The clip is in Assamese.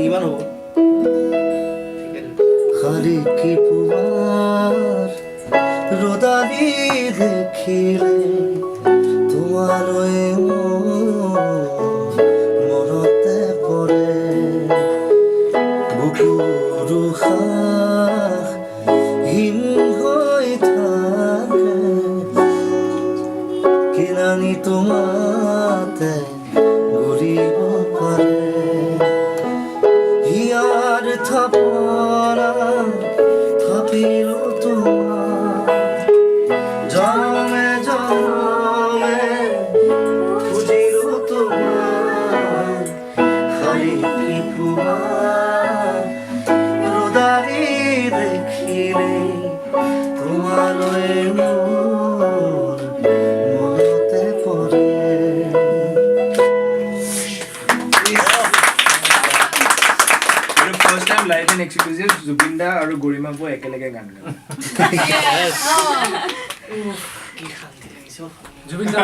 ইমান হ'ব খালি কি পুৱাৰ ৰদালি দেখিলে তোমালৈ মনতে পৰে বুকুৰ উশাহ হীন হৈ থাকে কিনানি তোমাতে ঘূৰিব পাৰে হিয়াৰ থাপনা থাপিলো তোমাৰ জনমে জনমে খুজিলো তোমাৰ খালি কি পুৱাৰ ৰদালি দেখিলে তোমালৈ মোৰ মনতে পৰে First time live in exclusive, Zubinda আৰু গৰিমা বৌ একেলগে গান গায়। কি শান্তি লাগিছে জুবিন দা